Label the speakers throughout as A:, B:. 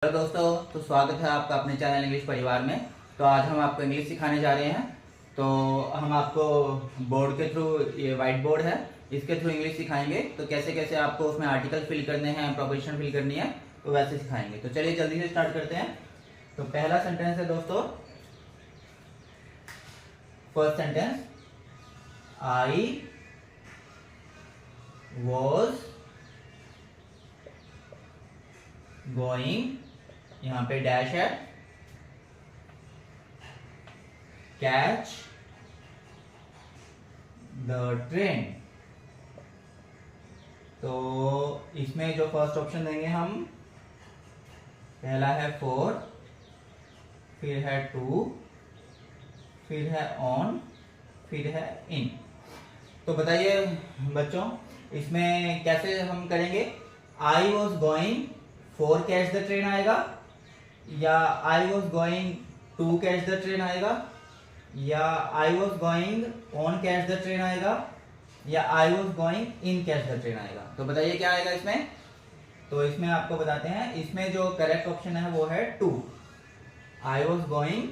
A: Hello दोस्तों, तो स्वागत है आपका अपने चैनल इंग्लिश परिवार में। तो आज हम आपको इंग्लिश सिखाने जा रहे हैं। तो हम आपको बोर्ड के थ्रू, ये वाइट बोर्ड है, इसके थ्रू इंग्लिश सिखाएंगे। तो कैसे कैसे आपको उसमें आर्टिकल फिल करने हैं, प्रोपोजिशन फिल करनी है, तो वैसे सिखाएंगे। तो चलिए जल्दी से स्टार्ट करते हैं। तो पहला सेंटेंस है दोस्तों, first sentence, I was going, यहां पे डैश है, कैच द ट्रेन। तो इसमें जो फर्स्ट ऑप्शन देंगे हम, पहला है फोर, फिर है टू, फिर है ऑन, फिर है इन। तो बताइए बच्चों, इसमें कैसे हम करेंगे? I was going for catch the train आएगा, या I was going to catch the train आएगा, या I was going on catch the train आएगा, या I was going in catch the train आएगा। तो बताइए क्या आएगा इसमें। तो इसमें आपको बताते हैं, इसमें जो करेक्ट ऑप्शन है वो है two. I was going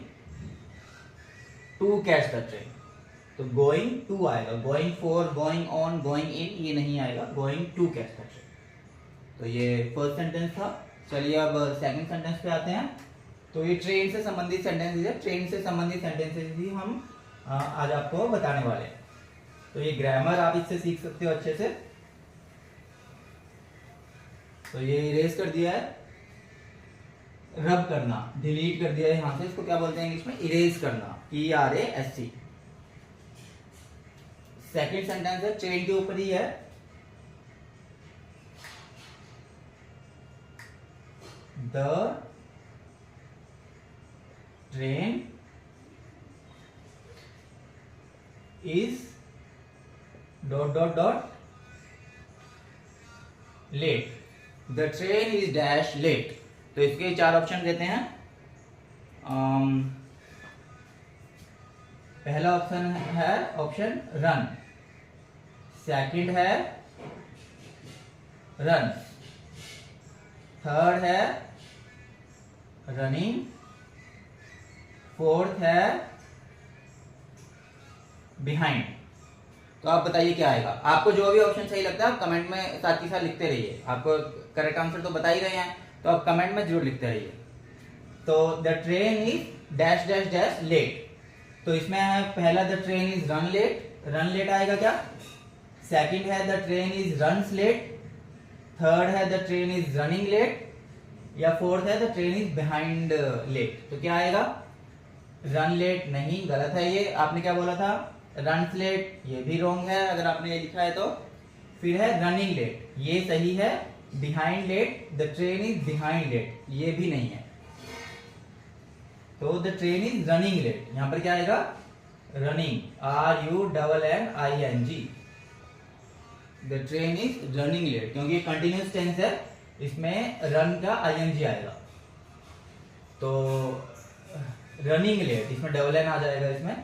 A: to catch the train. तो गोइंग टू आएगा, going for, going on, going in ये नहीं आएगा, going to catch the train. तो ये फर्स्ट सेंटेंस था। चलिए अब सेकंड सेंटेंस पे आते हैं। तो ये ट्रेन से संबंधित सेंटेंसेस है, ट्रेन से संबंधित सेंटेंसेस ही हम आज आपको बताने वाले हैं। तो ये ग्रामर आप इससे सीख सकते हो अच्छे से। तो ये इरेज कर दिया है, रब करना, डिलीट कर दिया है यहां से, इसको क्या बोलते हैं इंग्लिश में? इरेज करना, ERASC। सेकंड सेंटेंस है, ट्रेन के ऊपर ही है, the train is dot dot dot late, the train is dash late. तो इसके चार ऑप्शन देते हैं। पहला ऑप्शन है ऑप्शन रन, सेकंड है रन, थर्ड है रनिंग, फोर्थ है बिहाइंड। तो आप बताइए क्या आएगा। आपको जो भी ऑप्शन सही लगता है आप कमेंट में साथ ही साथ लिखते रहिए। आपको करेक्ट आंसर तो बता ही रहे हैं, तो आप कमेंट में जरूर लिखते रहिए। तो the train is dash dash dash late. तो इसमें है पहला, the train is run late, run late आएगा क्या? सेकंड है the train is runs late, third है the train is running late, या फोर्थ है the train is behind late. तो क्या आएगा? रन लेट नहीं, गलत है ये। आपने क्या बोला था? रन लेट, ये भी रॉन्ग है अगर आपने ये लिखा है तो। फिर है रनिंग लेट, ये सही है। Behind late, the train is behind late, ये भी नहीं है। तो the train is running late, यहां पर क्या आएगा? Running, RUNNING। The train is running late, क्योंकि ये कंटिन्यूस टेंस है, इसमें रन का ING आएगा। तो रनिंग लेट, इसमें DNN आ जाएगा इसमें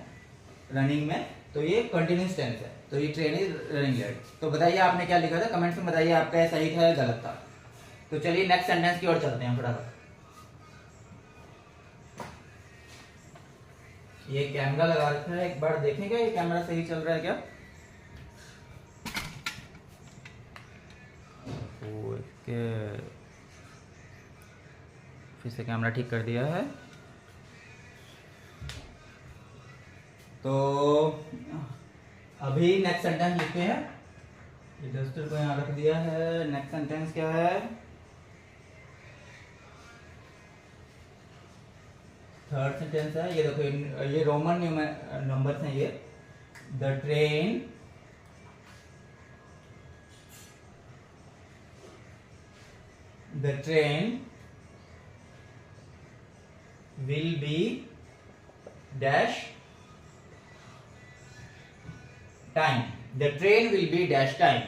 A: रनिंग में। तो ये कंटिन्यूस टेंस है, तो ये ट्रेन इज रनिंग लेट। तो बताइए आपने क्या लिखा था, कमेंट्स में बताइए आपका सही था या गलत था। तो चलिए नेक्स्ट सेंटेंस की ओर चलते हैं फटाफट। ये कैमरा लगा रखा है, एक बार देखेंगे ये कैमरा सही चल रहा है क्या? फिर से कैमरा ठीक कर दिया है। तो अभी नेक्स्ट सेंटेंस लिखते हैं। डस्टर को यहाँ रख दिया है। नेक्स्ट सेंटेंस क्या है? थर्ड सेंटेंस है, ये देखो, ये रोमन नंबर्स हैं ये। The train will be dash time, the train will be dash time।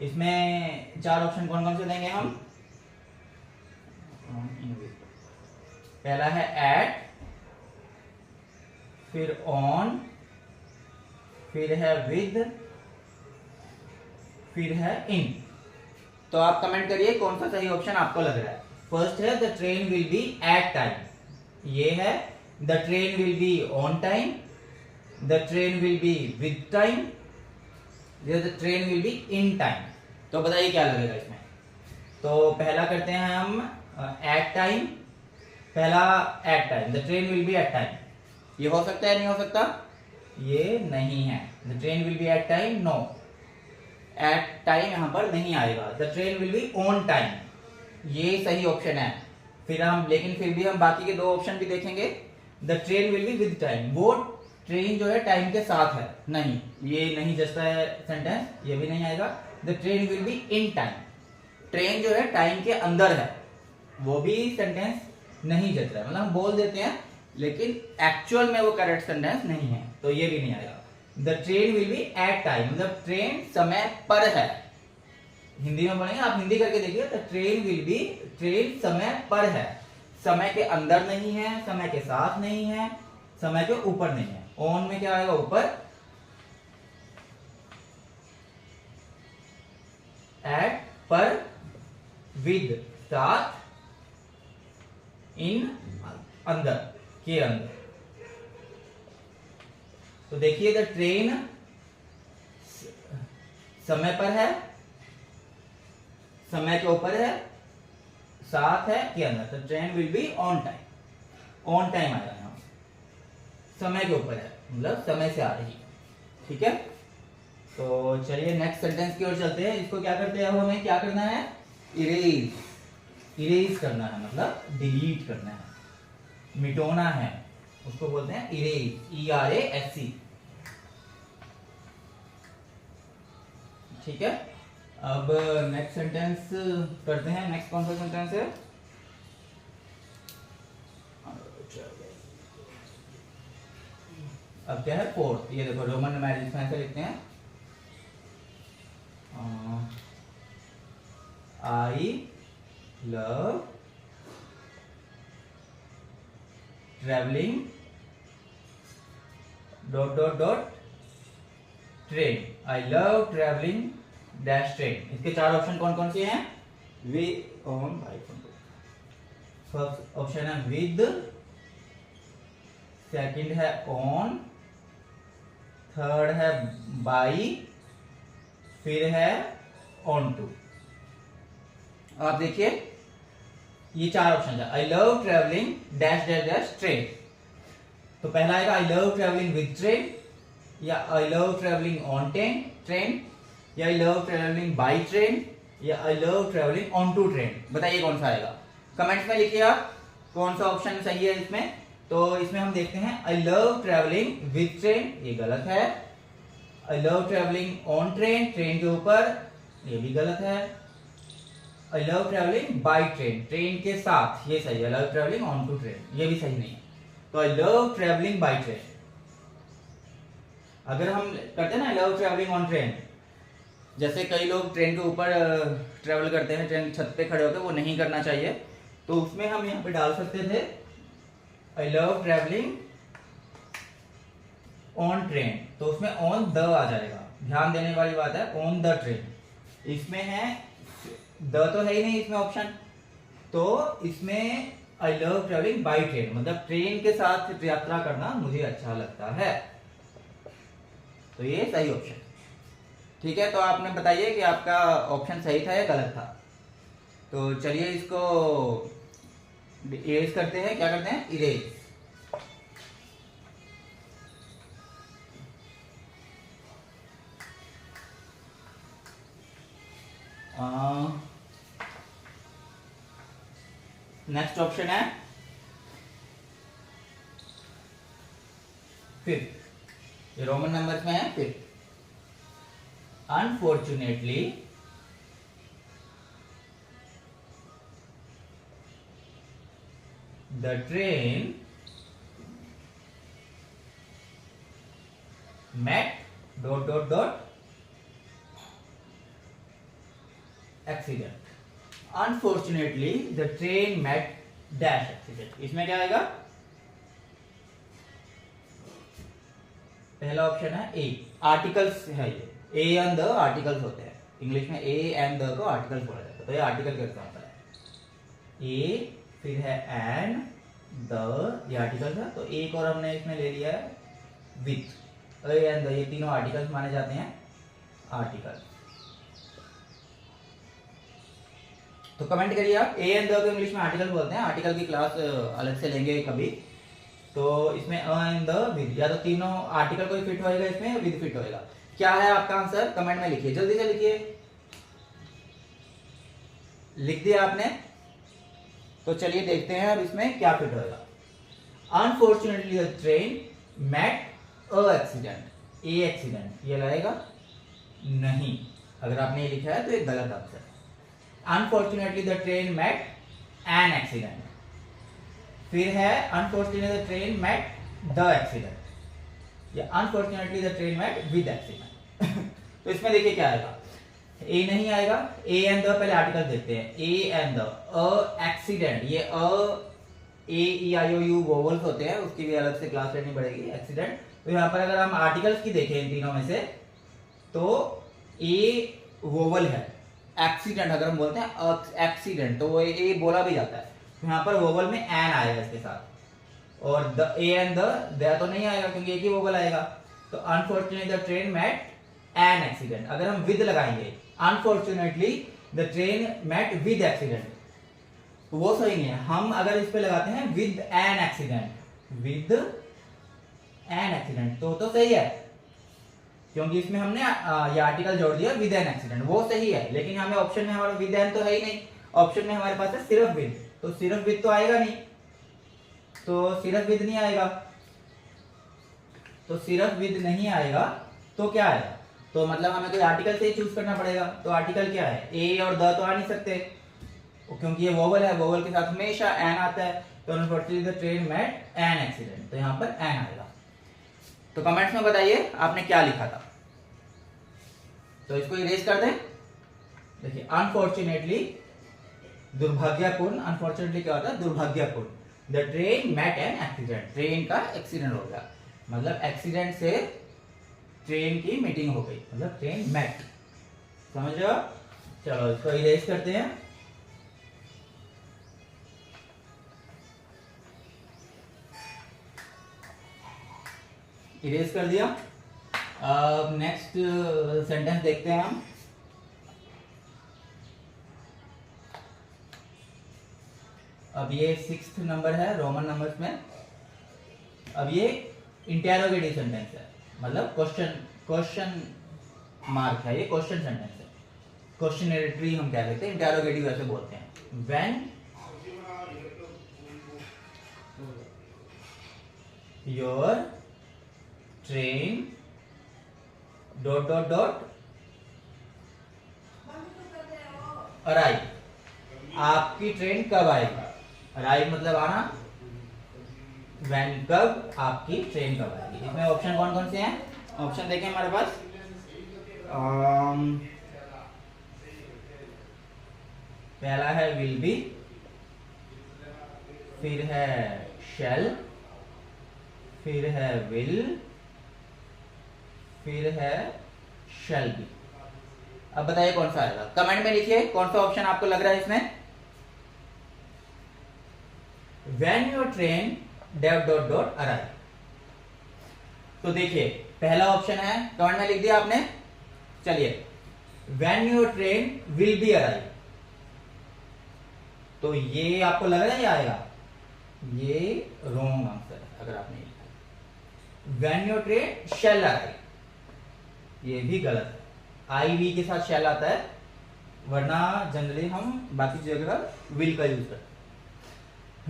A: इसमें चार ऑप्शन कौन कौन से देंगे हम? पहला है at, फिर on, फिर है with, फिर है in। तो आप कमेंट करिए कौन सा सही ऑप्शन आपको लग रहा है। फर्स्ट है the train will be at time, ये है the train will be on time, the train will be with time, the train will be in time. तो बताइए क्या लगेगा इसमें। तो पहला करते हैं हम एट टाइम, पहला at time, the train will be at time, ये हो सकता है नहीं हो सकता, ये नहीं है। The train will be at time, no, at time यहां पर नहीं आएगा। The train will be on time, ये सही ऑप्शन है। फिर हम लेकिन फिर भी हम बाकी के दो ऑप्शन भी देखेंगे। The train will be with time, वो ट्रेन जो है टाइम के साथ है, नहीं, ये नहीं जचता है सेंटेंस, ये भी नहीं आएगा। The train will be in time, train जो है टाइम के अंदर है, वो भी सेंटेंस नहीं जच रहा है, मतलब हम बोल देते हैं लेकिन एक्चुअल में वो करेक्ट सेंटेंस नहीं है, तो ये भी नहीं आएगा। The train will be at time, मतलब ट्रेन समय पर है। हिंदी में बोलेंगे, आप हिंदी करके देखिए, the train will B, train समय पर है, समय के अंदर नहीं है, समय के साथ नहीं है, समय के ऊपर नहीं है। ऑन में क्या आएगा, ऊपर, एट पर, विद साथ, इन अंदर, के अंदर। तो देखिए द ट्रेन समय पर है, समय के ऊपर है, साथ है, के अंदर। तो train will be on time, on time आएगा यहां, समय के ऊपर है, मतलब समय से आ रही है, ठीक है। तो चलिए नेक्स्ट सेंटेंस की ओर चलते हैं। इसको क्या करते हैं, हमें क्या करना है, इरेज, इरेज करना है, मतलब डिलीट करना है, मिटोना है, उसको बोलते हैं इरेज, ERASE, ठीक है। अब नेक्स्ट सेंटेंस करते हैं। नेक्स्ट कौन सा सेंटेंस है, अब क्या है, फोर्थ, ये देखो रोमन न्यूमेरिकल्स में ऐसे लिखते हैं, I love travelling dot dot dot train, I love travelling dash train. इसके चार ऑप्शन कौन कौन से हैं, we on by, first option है विद, सेकंड है ऑन, थर्ड है बाई, फिर है ऑन टू। आप देखिए ये चार ऑप्शन है, I love travelling dash dash dash train. तो पहला आएगा I love travelling with train, या I love travelling on train, या I love travelling by train, या I love travelling on to train. बताइए कौन सा आएगा, कमेंट्स में लिखिए आप कौन सा ऑप्शन सही है इसमें। तो इसमें हम देखते हैं I love travelling with train, ये गलत है। I love travelling on train, train के ऊपर, ये भी गलत है। I love travelling by train, train के साथ, ये सही है। I love travelling on to train, ये भी सही नहीं है। तो I love travelling by train, अगर हम करते हैं ना I love travelling on train, जैसे कई लोग ट्रेन के ऊपर ट्रेवल करते हैं, ट्रेन छत पे खड़े होकर, वो नहीं करना चाहिए। तो उसमें हम यहाँ पे डाल सकते थे आई लव ट्रेवलिंग ऑन ट्रेन, तो उसमें ऑन द आ जाएगा, ध्यान देने वाली बात है, ऑन द ट्रेन। इसमें है द तो है ही नहीं इसमें ऑप्शन, तो इसमें आई लव ट्रेवलिंग बाई ट्रेन, मतलब ट्रेन के साथ यात्रा करना मुझे अच्छा लगता है, तो ये सही ऑप्शन, ठीक है। तो आपने बताइए कि आपका ऑप्शन सही था या गलत था। तो चलिए इसको इरेज करते हैं, क्या करते हैं, इरेज। नेक्स्ट ऑप्शन है फिफ्थ, ये रोमन नंबर्स में है fifth. Unfortunately the train met dot dot dot accident, unfortunately the train met dash accident। इसमें क्या आएगा, पहला ऑप्शन है ए, आर्टिकल्स है ये, ए एंड द आर्टिकल्स होते हैं, इंग्लिश में ए एंड द को आर्टिकल्स बोला जाता है, तो ये आर्टिकल के एग्जांपल है। ए, फिर है एन, द, ये आर्टिकल था, तो एक और हमने इसमें ले लिया है विथ, ए एंड द, ये तीनों आर्टिकल्स माने जाते हैं आर्टिकल। तो कमेंट करिए आप, ए एंड द को इंग्लिश में आर्टिकल बोलते हैं, आर्टिकल की क्लास अलग से लेंगे कभी। तो इसमें अ एंड द विद, या तो तीनों आर्टिकल कोई फिट होएगा इसमें, विद फिट होएगा। क्या है आपका आंसर, कमेंट में लिखिए, जल्दी से लिखिए। लिख दिया आपने, तो चलिए देखते हैं अब इसमें क्या फिट होएगा। Unfortunately the train met a accident, a accident ये लगेगा नहीं, अगर आपने ये लिखा है तो ये गलत answer. Unfortunately the train met an accident, फिर है unfortunately the train met the accident, या unfortunately the train met with accident. तो इसमें देखिए क्या आएगा, ए नहीं आएगा, ए एंड द पहले आर्टिकल देखते हैं, a and the, a accident, ये a, A E I O you vowels होते हैं, उसकी भी अलग से क्लास लेनी पड़ेगी, एक्सीडेंट। तो यहाँ पर अगर हम आर्टिकल्स की देखें इन तीनों में से, तो ए वोवल है, एक्सीडेंट अगर हम बोलते हैं एक्सीडेंट तो वो ए बोला भी जाता है, तो यहाँ पर वोवल में एन आएगा इसके साथ, और द, ए एंड द तो नहीं आएगा क्योंकि एक ही वोवल आएगा। तो unfortunately the train met an accident, अगर हम विद लगाएंगे, unfortunately the train met with accident, तो वो सही नहीं है। हम अगर इस पे लगाते हैं with an accident, with N accident, तो सही है, क्योंकि इसमें हमने ये आर्टिकल जोड़ दिया विद एन एक्सीडेंट, वो सही है। लेकिन हमें ऑप्शन में हमारा विद एन तो है ही नहीं, ऑप्शन में हमारे पास है सिर्फ विद, तो सिर्फ विद तो आएगा नहीं, तो सिर्फ विद नहीं आएगा, तो सिर्फ विद नहीं आएगा तो क्या आएगा, तो मतलब हमें कोई आर्टिकल से ही चूज करना पड़ेगा। तो आर्टिकल क्या है, ए और द तो आ नहीं सकते, क्योंकि ये वोवल है, वोवल के साथ हमेशा एन आता है, तो unfortunately the train met an accident, तो यहाँ पर एन आएगा। तो कमेंट्स में बताइए आपने क्या लिखा था, तो इसको इरेज कर दें। देखिए अनफॉर्चुनेटली, दुर्भाग्यपूर्ण, अनफॉर्चुनेटली क्या होता है, दुर्भाग्यपूर्ण, the train met an accident, train का एक्सीडेंट हो गया, मतलब एक्सीडेंट से ट्रेन की मीटिंग हो गई, मतलब ट्रेन मेट, समझ रहे हो। चलो इसको इरेज करते हैं। इरेज कर दिया। अब नेक्स्ट सेंटेंस देखते हैं हम। अब ये 6th नंबर है रोमन नंबर्स में। अब ये इंटेरोगेटिव सेंटेंस है, मतलब क्वेश्चन मार्क है, ये क्वेश्चन सेंटेंस है, क्वेश्चनरी हम कह लेते हैं, इंटेरोगेटिव ऐसे बोलते हैं। When your train dot dot dot arrive, आपकी ट्रेन कब आएगी, अराइव मतलब आना, व्हेन कब, आपकी ट्रेन कब आएगी। इसमें ऑप्शन कौन कौन से हैं, ऑप्शन देखें हमारे पास। पहला है विल बी, फिर है शैल, फिर है विल, फिर है शैल बी। अब बताइए कौन सा आएगा, कमेंट में लिखिए कौन सा ऑप्शन आपको लग रहा है इसमें। When your train dot dot dot arrive, तो देखिए पहला ऑप्शन है, कमेंट में लिख दिया आपने। चलिए when your train will be arrive, तो ये आपको लग रहा है ये आएगा, ये रॉन्ग आंसर है अगर आपने लिखा। when your train shall arrive, ये भी गलत है, आई वी के साथ शैल आता है, वरना जनरली हम बाकी जगह विल का यूज करते हैं।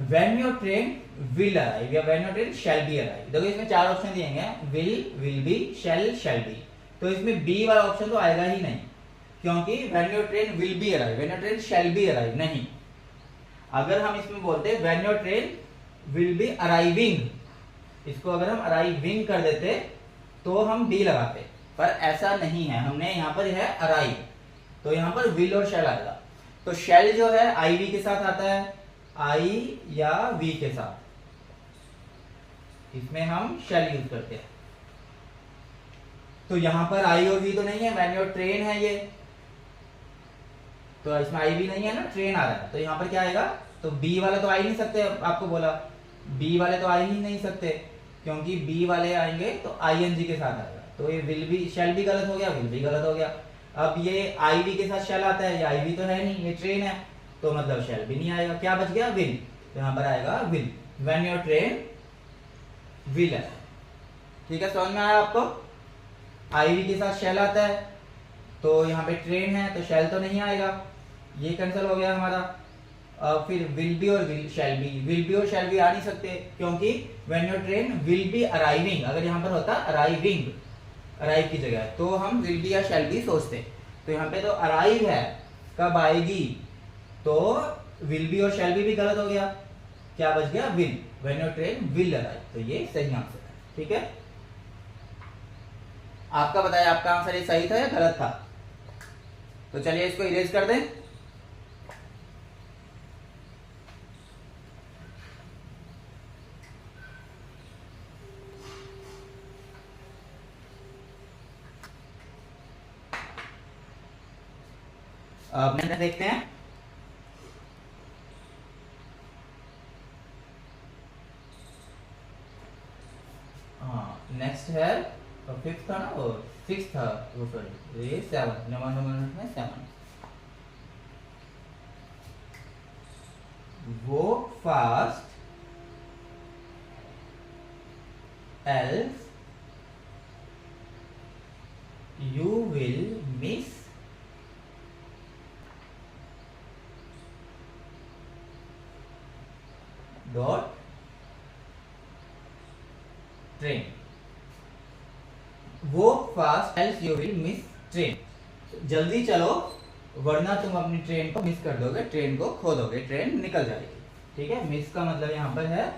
A: When your train will arrive या when your train shall be arrive, देखो इसमें 4 ऑप्शन दिए हैं, will be, shall be, तो इसमें बी वाला ऑप्शन तो आएगा ही नहीं, क्योंकि when your train will be arrive, when your train shall be arrive नहीं। अगर हम इसमें बोलते when your train will be arriving, इसको अगर हम arriving कर देते तो हम डी लगाते, पर ऐसा नहीं है, हमने यहाँ पर है अराइव, तो यहाँ पर विल और शैल आएगा। तो शैल जो है आई वी के साथ आता है, आई या वी के साथ, इसमें हम शैल यूज करते हैं। तो यहां पर आई और वी तो नहीं है, व्हेन योर ट्रेन है ये, तो इसमें आई वी नहीं है ना, ट्रेन आ रहा है, तो यहां पर क्या आएगा, तो तो बी वाले तो आ ही नहीं सकते, आपको बोला बी वाले तो आ ही नहीं सकते, क्योंकि बी वाले आएंगे तो आईएनजी के साथ आएगा, तो ये विल भी, शैल भी गलत हो गया, विल भी गलत हो गया। अब ये आईवी के साथ शैल आता है, ये आईवी तो है नहीं, ये ट्रेन है, तो मतलब शैल भी नहीं आएगा, क्या बच गया, विल, तो यहाँ पर आएगा will, when your train will है। ठीक है, समझ में आया आपको? आईवी के साथ शैल आता है, तो यहाँ पे ट्रेन है तो शैल तो नहीं आएगा, ये कैंसिल हो गया हमारा। फिर विल बी और विल बी और शैल बी आ नहीं सकते, क्योंकि when your train will B arriving, अगर यहाँ पर होता अराइविंग, अराइव की जगह, तो हम विल बी या शैल बी सोचते, तो यहाँ पे तो अराइव है, कब आएगी, तो विल बी और शैल बी गलत हो गया, क्या बच गया, will, when your train will arrive, तो ये सही आंसर है। ठीक है, आपका बताइए आपका आंसर ये सही था या गलत था? तो चलिए इसको इरेज कर दें। अब देखते हैं, हाँ नेक्स्ट है, फिफ्थ था ना, और सिक्स था, वो सॉरी ये 7 नंबर में 7, वो fast else you will miss that train, वो fast else you will miss train, जल्दी चलो वरना तुम अपनी ट्रेन को मिस कर दोगे, ट्रेन को खो दोगे, ट्रेन निकल जाएगी। ठीक है, मिस का मतलब यहाँ पर है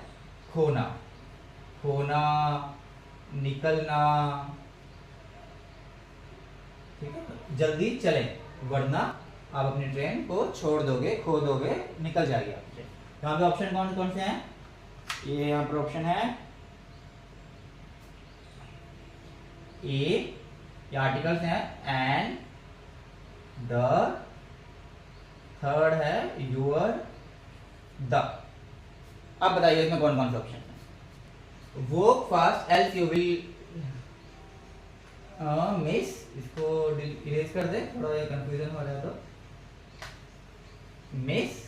A: खोना, खोना, निकलना। ठीक है, जल्दी चले वरना आप अपनी ट्रेन को छोड़ दोगे, खो दोगे, निकल जाएगी आपकी ट्रेन। यहाँ पे ऑप्शन कौन कौन से हैं? ये यहाँ पर ऑप्शन है ए, ये आर्टिकल्स हैं, एंड, द, थर्ड है यूर, द। अब बताइए इसमें कौन कौन से ऑप्शन है? Work fast else you will miss, इसको इरेज कर दे, थोड़ा ये कंफ्यूजन हो रहा है, तो miss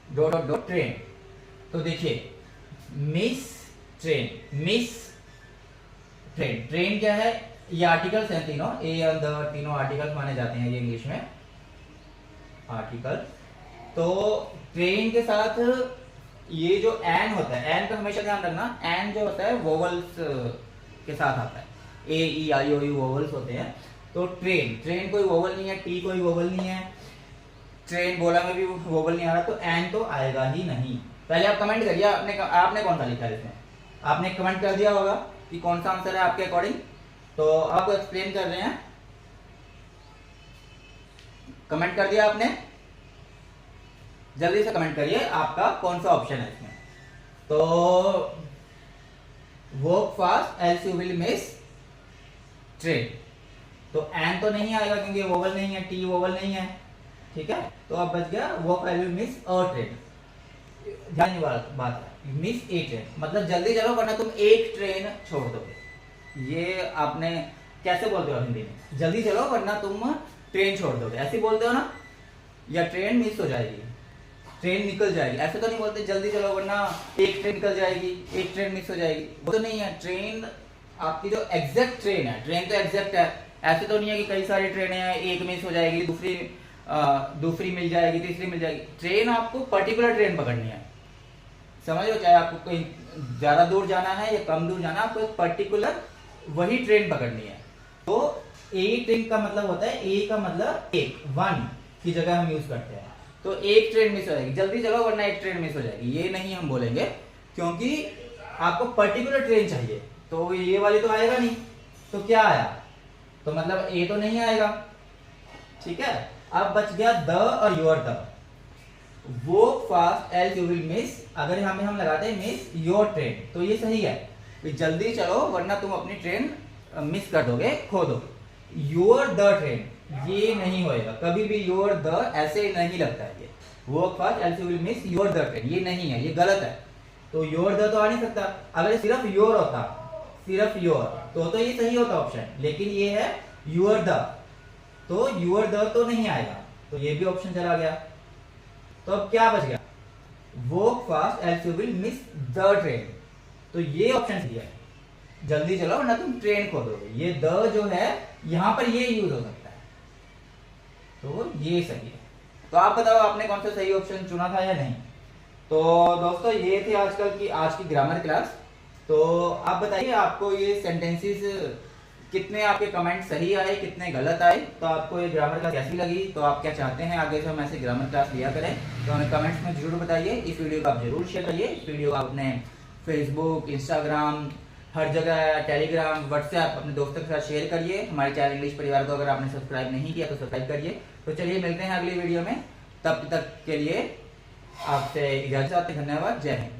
A: dot dot dot train. तो देखिए miss train, miss train, train क्या है, ये आर्टिकल्स हैं तीनों, ए एंड द, तीनों आर्टिकल्स माने जाते हैं ये इंग्लिश में, आर्टिकल। तो ट्रेन के साथ ये जो एन होता है, एन का हमेशा ध्यान रखना, एन जो होता है वोवल्स के साथ आता है, ए ई आई ओ यू वोवल्स होते हैं। तो ट्रेन, ट्रेन कोई वोवल नहीं है, टी कोई वोवल नहीं है, ट्रेन बोला में भी वोवल नहीं आ रहा, तो एन तो आएगा ही नहीं। पहले आप कमेंट करिए, आपने कौन सा लिखा है इसमें, आपने कमेंट कर दिया होगा कि कौन सा आंसर है आपके अकॉर्डिंग, तो आपको एक्सप्लेन कर रहे हैं, कमेंट कर दिया आपने, जल्दी से कमेंट करिए आपका कौन सा ऑप्शन है इसमें। तो work fast else you will miss train, तो एन तो नहीं आएगा क्योंकि वोवल नहीं है, टी वोवल नहीं है। ठीक है, तो अब बच गया work else you miss a train. ध्यान बात है, मिस ए ट्रेन मतलब जल्दी चलो वरना तुम एक ट्रेन छोड़ दोगे। ये आपने कैसे बोलते हो हिंदी में, जल्दी चलो वरना तुम ट्रेन छोड़ दोगे, ऐसे बोलते हो ना, या ट्रेन मिस हो जाएगी, ट्रेन निकल जाएगी, ऐसे तो नहीं बोलते जल्दी चलो वरना एक ट्रेन निकल जाएगी, एक ट्रेन मिस हो जाएगी, वो तो नहीं है। ट्रेन आपकी जो एग्जैक्ट ट्रेन है, ट्रेन तो एग्जैक्ट है, ऐसे तो नहीं है कि कई सारी ट्रेनें हैं, एक मिस हो जाएगी, दूसरी मिल जाएगी, तीसरी मिल जाएगी। ट्रेन आपको पर्टिकुलर ट्रेन पकड़नी है, समझ लो, चाहे आपको कहीं ज्यादा दूर जाना है या कम दूर जाना है, आपको एक पर्टिकुलर वही ट्रेन पकड़नी है। तो ए ट्रेन का मतलब होता है, ए का मतलब एक, वन की जगह हम यूज करते हैं, तो एक ट्रेन मिस हो जाएगी, जल्दी चलो वरना एक ट्रेन मिस हो जाएगी, ये नहीं हम बोलेंगे, क्योंकि आपको पर्टिकुलर ट्रेन चाहिए, तो ये वाली तो आएगा नहीं, तो क्या आया, तो मतलब ए तो नहीं आएगा। ठीक है, अब बच गया द और योर, द, वो fast else you will miss, अगर यहां में हम लगाते हैं मिस योर ट्रेन, तो ये सही है, जल्दी चलो वरना तुम अपनी ट्रेन मिस कर दोगे, खो दोगे। योर द ट्रेन, ये नहीं होएगा कभी भी, योर द ऐसे नहीं लगता है। ये work fast else you will miss your the train, ये नहीं है, ये गलत है। तो योर द तो आ नहीं सकता। अगर सिर्फ योर होता, सिर्फ योर तो ये सही होता ऑप्शन, लेकिन ये है यूर द, तो यूर द तो नहीं आएगा, तो ये भी ऑप्शन चला गया। तो अब क्या बच गया, walk fast else you will miss the train, तो ये ऑप्शन दिया है, जल्दी चलो वरना तुम ट्रेन खो दोगे। ये द जो है यहां पर ये यूज हो सकता है, तो ये सही है। तो आप बताओ आपने कौन सा सही ऑप्शन चुना था या नहीं। तो दोस्तों ये थी आज की ग्रामर क्लास। तो आप बताइए आपको ये सेंटेंसेस कितने आपके कमेंट सही आए, कितने गलत आए, तो आपको ये ग्रामर क्लास कैसी लगी, तो आप क्या चाहते हैं आगे से हम ऐसे ग्रामर क्लास लिया करें, तो हमें कमेंट्स में जरूर बताइए। इस वीडियो को आप जरूर शेयर करिए, इस वीडियो को आप अपने फेसबुक, इंस्टाग्राम, हर जगह, टेलीग्राम, व्हाट्सएप अपने दोस्तों के साथ शेयर करिए। हमारे चैनल इंग्लिश परिवार को अगर आपने सब्सक्राइब नहीं किया तो सब्सक्राइब करिए। तो चलिए मिलते हैं अगली वीडियो में, तब तक के लिए आपसे इजाजत, धन्यवाद, जय हिंद।